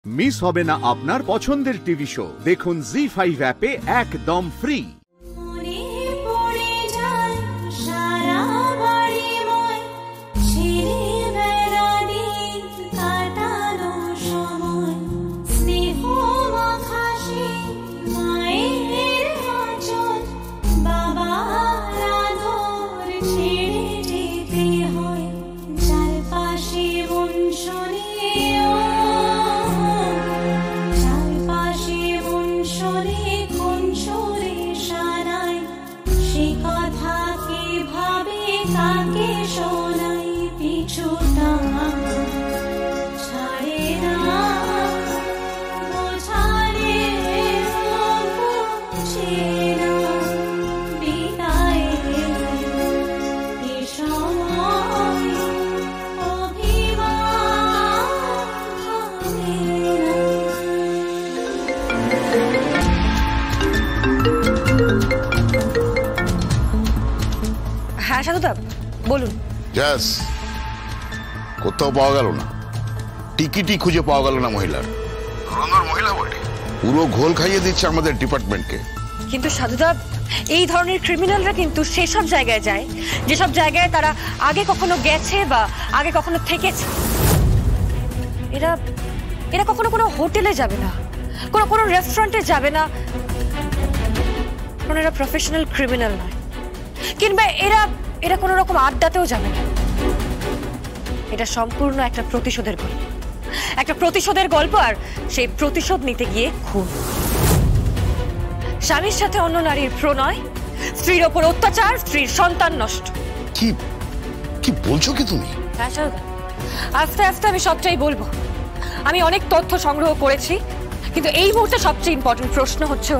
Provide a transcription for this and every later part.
Miss হবে না আপনার পছন্দের টিভি শো। দেখুন জি5 অ্যাপে একদম ফ্রি। হ্যাঁ সাধুদা বলুন। জাস কোথাও পাওয়া গেল না, টিকিটই খুঁজে পাওয়া গেল না মহিলার। ধরনের মহিলা বটে, পুরো ঘোল খাইয়ে দিচ্ছে আমাদের ডিপার্টমেন্টকে। কিন্তু সাধুদা এই ধরনের ক্রিমিনালরা কিন্তু সেসব জায়গায় যায় যেসব জায়গায় তারা আগে কখনো গেছে বা আগে কখনো থেকেছে। এরা এরা কখনো কোনো হোটেলে যাবে না, কোনো রেস্টুরেন্টে যাবে না, কারণ এরা প্রফেশনাল ক্রিমিনাল নয়। কিংবা এরা এরা কোনো রকম আড্ডাতেও যাবে না। এটা সম্পূর্ণ একটা প্রতিশোধের গল্প, একটা প্রতিশোধের গল্প। আর সেই প্রতিশোধ নিতে গিয়ে খুন, স্বামীর সাথে অন্য নারীর প্রণয়, স্ত্রীর ওপর অত্যাচার, স্ত্রীর সন্তান নষ্ট। কি কি বলছো কি তুমি? হ্যাঁ সাধুদা, আস্তে আস্তে আমি সবটাই বলবো। আমি অনেক তথ্য সংগ্রহ করেছি, কিন্তু এই মুহূর্তে সবচেয়ে ইম্পর্টেন্ট প্রশ্ন হচ্ছে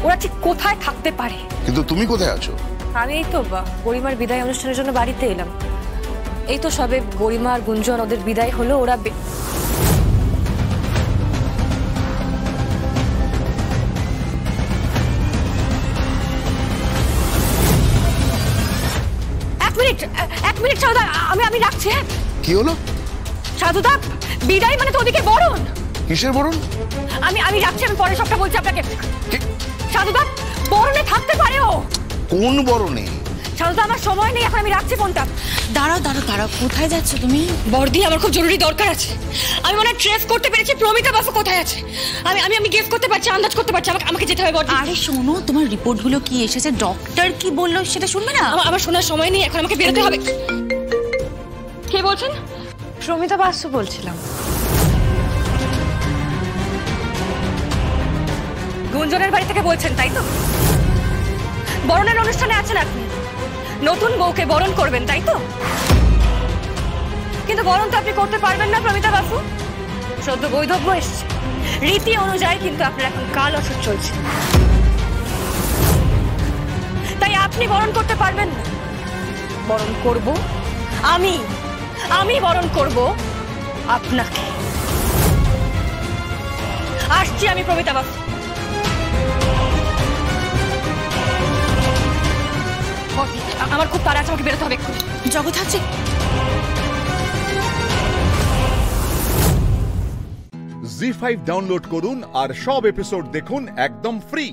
ওরা ঠিক কোথায় থাকতে পারে। কিন্তু তুমি কোথায় আছো? আমি এই তো গরিমার বিদায় অনুষ্ঠানের জন্য বাড়িতে এলাম। এই তো সবে গরিমা আর গুঞ্জন ওদের বিদায় হলো। ওরা এক মিনিট সাধুদা, আমি রাখছি। কি হলো সাধুদা? বিদায় মানে তো ওদিকে বরণ। কিসের বরণ? আমি রাখছি, আমি পরে সবটা বলছি আপনাকে। সাধুদা বরণে থাকতে পারে ও। কোন বরণে? সাধুদা আমার সময় নেই এখন, আমি রাখছি ফোনটা। দাঁড়াও, কোথায় যাচ্ছ তুমি? বর্দি, আমার খুব জরুরি দরকার আছে। আমি মনে হয় ট্রেস করতে পেরেছি প্রমিতা বাবু কোথায় আছে। আমি গেস করতে পারছি, আন্দাজ করতে পারছি। আমাকে যেতে হবে বর্দি। আরে শোনো, তোমার রিপোর্টগুলো কি এসেছে, ডক্টর কি বললো সেটা শুনবে না? আমার শোনার সময় নেই এখন, আমাকে বেরোতে হবে। কে বলছেন? প্রমিতা বাসু বলছিলাম। গুঞ্জনের বাড়ি থেকে বলছেন তাই তো? বরণের অনুষ্ঠানে আছেন আপনি, নতুন বউকে বরণ করবেন তাই তো? কিন্তু বরণ তো আপনি করতে পারবেন না প্রমিতা বাবু, সদ্য বৈধব্য এসছে রীতি অনুযায়ী, কিন্তু আপনার এখন কাল অসুখ চলছে, তাই আপনি বরণ করতে পারবেন না। বরণ করব আমি বরণ করব আপনাকে। আসছি আমি প্রমিতা বাবু। আমার খুব তাড়া আছে, আমাকে বেরোতে হবে। জগৎ আছে। জি5 ডাউনলোড করুন আর সব এপিসোড দেখুন একদম ফ্রি।